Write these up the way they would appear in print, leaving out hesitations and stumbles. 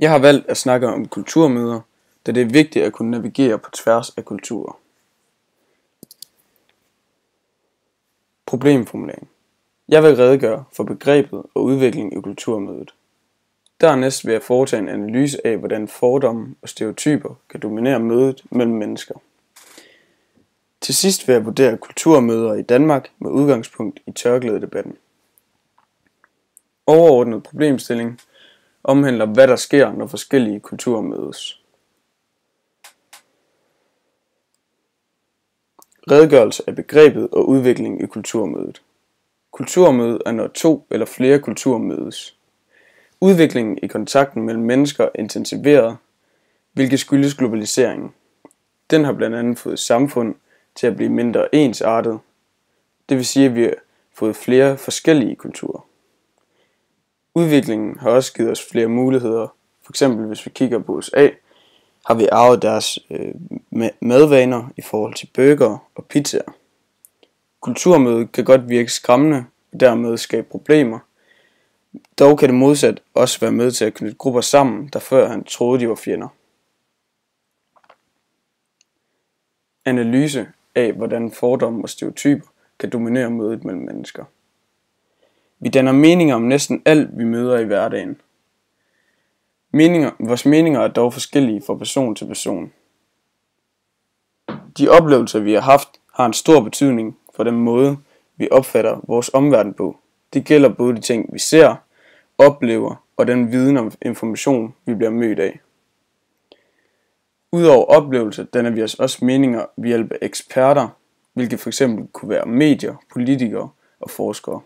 Jeg har valgt at snakke om kulturmøder, da det er vigtigt at kunne navigere på tværs af kulturer. Problemformulering. Jeg vil redegøre for begrebet og udviklingen i kulturmødet. Dernæst vil jeg foretage en analyse af, hvordan fordomme og stereotyper kan dominere mødet mellem mennesker. Til sidst vil jeg vurdere kulturmøder i Danmark med udgangspunkt i tørklædedebatten. Overordnet problemstilling omhandler, hvad der sker, når forskellige kulturer mødes. Redegørelse af begrebet og udviklingen i kulturmødet. Kulturmødet er, når to eller flere kulturer mødes. Udviklingen i kontakten mellem mennesker er intensiveret, hvilket skyldes globaliseringen. Den har blandt andet fået samfund til at blive mindre ensartet, det vil sige, at vi har fået flere forskellige kulturer. Udviklingen har også givet os flere muligheder. For eksempel hvis vi kigger på USA, har vi arvet deres madvaner i forhold til burger og pizzaer. Kulturmødet kan godt virke skræmmende og dermed skabe problemer. Dog kan det modsat også være med til at knytte grupper sammen, der før han troede de var fjender. Analyse af, hvordan fordomme og stereotyper kan dominere mødet mellem mennesker. Vi danner meninger om næsten alt, vi møder i hverdagen. Vores meninger er dog forskellige fra person til person. De oplevelser, vi har haft, har en stor betydning for den måde, vi opfatter vores omverden på. Det gælder både de ting, vi ser, oplever og den viden og information, vi bliver mødt af. Udover oplevelser danner vi os også meninger ved hjælp af eksperter, hvilket f.eks. kunne være medier, politikere og forskere.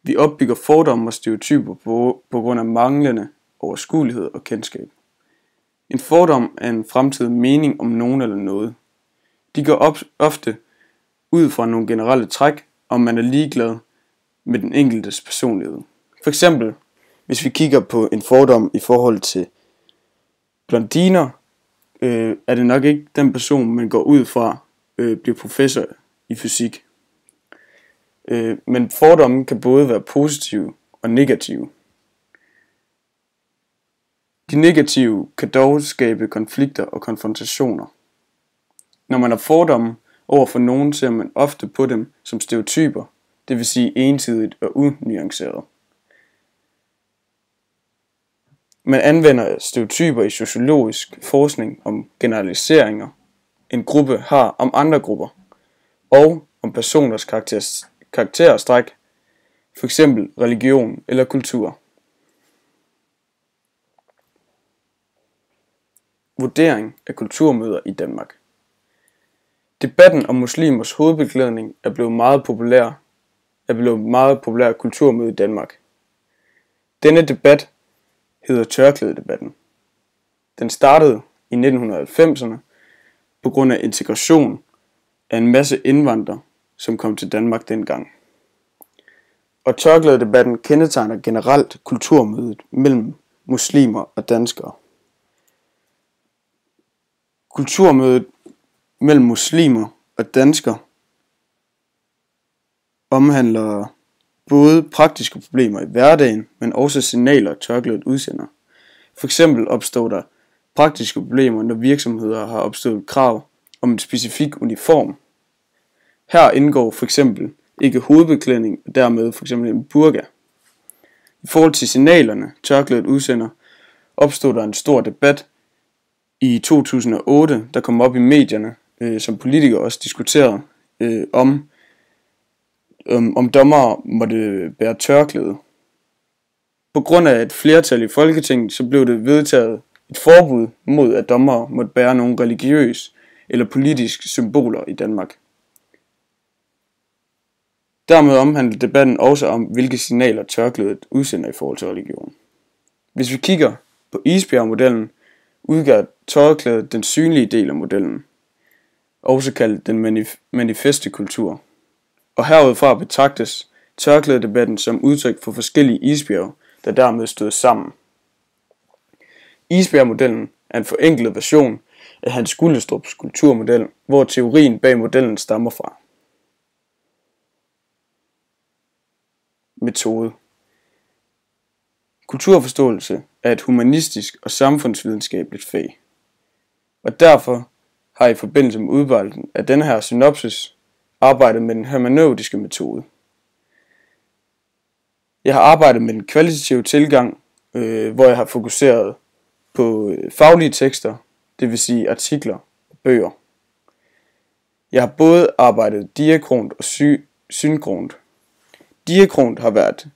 Vi opbygger fordomme og stereotyper på grund af manglende overskuelighed og kendskab. En fordom er en fremtidig mening om nogen eller noget. De går ofte ud fra nogle generelle træk, om man er ligeglad med den enkeltes personlighed. For eksempel, hvis vi kigger på en fordom i forhold til blondiner, er det nok ikke den person, man går ud fra, bliver professor i fysik. Men fordomme kan både være positive og negative. De negative kan dog skabe konflikter og konfrontationer. Når man har fordomme over for nogen, ser man ofte på dem som stereotyper, det vil sige ensidigt og unuanceret. Man anvender stereotyper i sociologisk forskning om generaliseringer, en gruppe har om andre grupper, og om personers karakterstræk, f.eks. religion eller kultur. Vurdering af kulturmøder i Danmark. Debatten om muslimers hovedbeklædning er blevet meget populær kulturmøde i Danmark. Denne debat hedder tørklædedebatten. Den startede i 1990'erne på grund af integration af en masse indvandrere, som kom til Danmark dengang. Og tørklædedebatten kendetegner generelt kulturmødet mellem muslimer og danskere. Kulturmødet mellem muslimer og danskere omhandler både praktiske problemer i hverdagen, men også signaler tørklædet udsender. For eksempel opstår der praktiske problemer, når virksomheder har opstået krav om en specifik uniform. Her indgår for eksempel ikke hovedbeklædning og dermed for eksempel en burka. I forhold til signalerne tørklædet udsender, opstod der en stor debat i 2008, der kom op i medierne, som politikere også diskuterede, om dommere måtte bære tørklæde. På grund af et flertal i Folketinget, så blev det vedtaget et forbud mod, at dommere måtte bære nogle religiøse eller politiske symboler i Danmark. Dermed omhandler debatten også om, hvilke signaler tørklædet udsender i forhold til religion. Hvis vi kigger på isbjergmodellen, udgør tørklædet den synlige del af modellen, også kaldet den manifeste kultur. Og herudfra betragtes tørklædedebatten som udtryk for forskellige isbjerge, der dermed støder sammen. Isbjergmodellen er en forenklet version af Hans Gullestrups kulturmodel, hvor teorien bag modellen stammer fra. Metode. Kulturforståelse er et humanistisk og samfundsvidenskabeligt fag. Og derfor har jeg i forbindelse med udvalgelsen af denne her synopsis arbejdet med den hermeneutiske metode. Jeg har arbejdet med den kvalitative tilgang, hvor jeg har fokuseret på faglige tekster, det vil sige artikler og bøger. Jeg har både arbejdet diakront og synkront. Diakront har været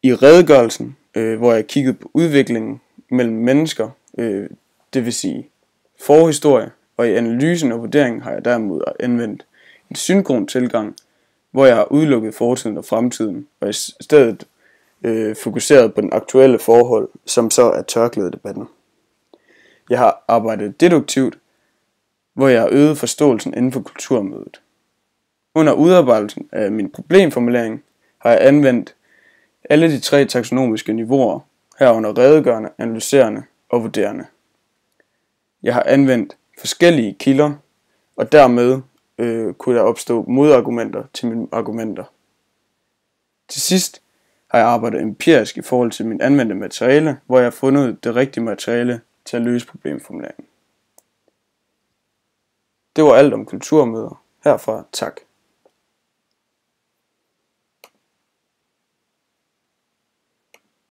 i redegørelsen, hvor jeg kiggede på udviklingen mellem mennesker, det vil sige forhistorie, og i analysen og vurderingen har jeg derimod anvendt en synkron tilgang, hvor jeg har udelukket fortiden og fremtiden, og i stedet fokuseret på den aktuelle forhold, som så er tørklædedebatten. Jeg har arbejdet deduktivt, hvor jeg har øget forståelsen inden for kulturmødet. Under udarbejdelsen af min problemformulering har jeg anvendt alle de 3 taksonomiske niveauer, herunder redegørende, analyserende og vurderende. Jeg har anvendt forskellige kilder, og dermed kunne der opstå modargumenter til mine argumenter. Til sidst har jeg arbejdet empirisk i forhold til min anvendte materiale, hvor jeg har fundet det rigtige materiale til at løse problemformuleringen. Det var alt om kulturmøder. Herfra tak.